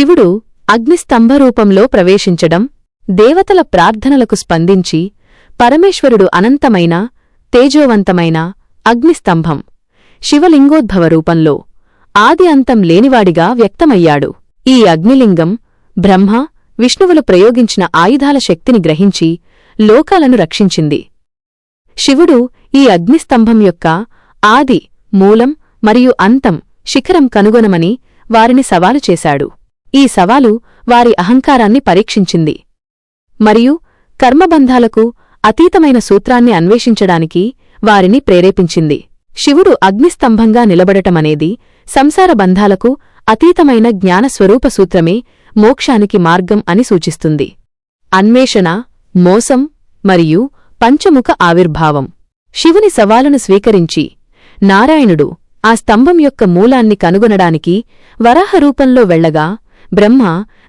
శివుడు అగ్నిస్తంభరూపంలో ప్రవేశించడం, దేవతల ప్రార్థనలకు స్పందించి పరమేశ్వరుడు అనంతమైన తేజోవంతమైన అగ్నిస్తంభం శివలింగోద్భవ రూపంలో ఆది అంతం లేనివాడిగా వ్యక్తమయ్యాడు. ఈ అగ్నిలింగం బ్రహ్మ విష్ణువులు ప్రయోగించిన ఆయుధాల శక్తిని గ్రహించి లోకాలను రక్షించింది. శివుడు ఈ అగ్నిస్తంభం యొక్క ఆది, మూలం మరియు అంతం శిఖరం కనుగొనమని వారిని సవాలు చేశాడు. ఈ సవాలు వారి అహంకారాన్ని పరీక్షించింది మరియు కర్మబంధాలకు అతీతమైన సూత్రాన్ని అన్వేషించడానికి వారిని ప్రేరేపించింది. శివుడు అగ్నిస్తంభంగా నిలబడటమనేది సంసార బంధాలకు అతీతమైన జ్ఞానస్వరూప సూత్రమే మోక్షానికి మార్గం అని సూచిస్తుంది. అన్వేషణ, మోసం మరియు పంచముఖ ఆవిర్భావం. శివుని సవాలును స్వీకరించి నారాయణుడు ఆ స్తంభం యొక్క మూలాన్ని కనుగొనడానికి వరాహరూపంలో వెళ్లగా, బ్రహ్మ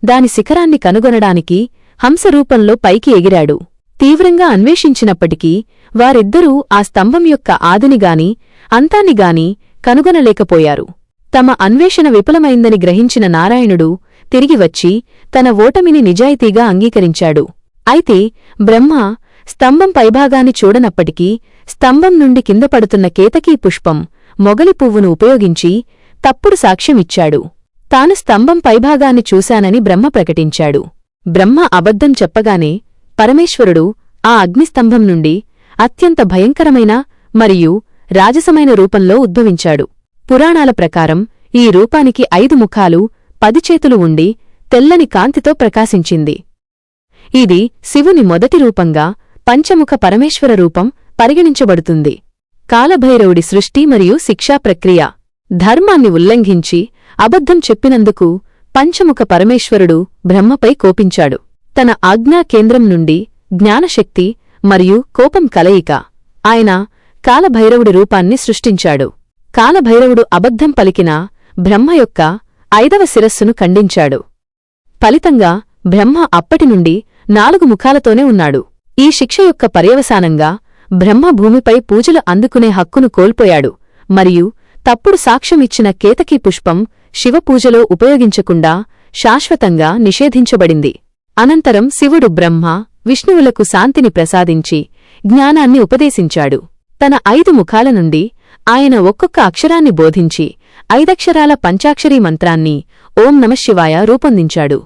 దాని శిఖరాన్ని కనుగొనడానికి హంసరూపంలో పైకి ఎగిరాడు. తీవ్రంగా అన్వేషించినప్పటికీ వారిద్దరూ ఆ స్తంభం యొక్క ఆదినిగాని అంతాన్నిగాని కనుగొనలేకపోయారు. తమ అన్వేషణ విఫలమైందని గ్రహించిన నారాయణుడు తిరిగి వచ్చి తన ఓటమిని నిజాయితీగా అంగీకరించాడు. అయితే బ్రహ్మ స్తంభం పైభాగాన్ని చూడనప్పటికీ స్తంభం నుండి కిందపడుతున్న కేతకీ పుష్పం, మొగలి పువ్వును ఉపయోగించి తప్పుడు సాక్ష్యమిచ్చాడు. తాను స్తంభం పైభాగాన్ని చూశానని బ్రహ్మ ప్రకటించాడు. బ్రహ్మ అబద్ధం చెప్పగానే పరమేశ్వరుడు ఆ అగ్నిస్తంభం నుండి అత్యంత భయంకరమైన మరియు రాజసమైన రూపంలో ఉద్భవించాడు. పురాణాల ప్రకారం ఈ రూపానికి 5 ముఖాలు, 10 చేతులు ఉండి తెల్లని కాంతితో ప్రకాశించింది. ఇది శివుని మొదటి రూపంగా పంచముఖ పరమేశ్వర రూపం పరిగణించబడుతుంది. కాలభైరవుడి సృష్టి మరియు శిక్షా ప్రక్రియ. ధర్మాన్ని ఉల్లంఘించి అబద్ధం చెప్పినందుకు పంచముఖ పరమేశ్వరుడు బ్రహ్మపై కోపించాడు. తన ఆజ్ఞా కేంద్రం నుండి జ్ఞానశక్తి మరియు కోపం కలయిక ఆయన కాలభైరవుడి రూపాన్ని సృష్టించాడు. కాలభైరవుడు అబద్ధం పలికినా బ్రహ్మ యొక్క 5వ శిరస్సును ఖండించాడు. ఫలితంగా బ్రహ్మ అప్పటినుండి 4 ముఖాలతోనే ఉన్నాడు. ఈ శిక్ష యొక్క పర్యవసానంగా బ్రహ్మ భూమిపై పూజలు అందుకునే హక్కును కోల్పోయాడు మరియు తప్పుడు సాక్ష్యమిచ్చిన కేతకీ పుష్పం శివపూజలో ఉపయోగించకుండా శాశ్వతంగా నిషేధించబడింది. అనంతరం శివుడు బ్రహ్మ, విష్ణువులకు శాంతిని ప్రసాదించి జ్ఞానాన్ని ఉపదేశించాడు. తన 5 ముఖాల నుండి ఆయన ఒక్కొక్క అక్షరాన్ని బోధించి 5 అక్షరాల పంచాక్షరీ మంత్రాన్ని ఓం నమఃశివాయ రూపొందించాడు.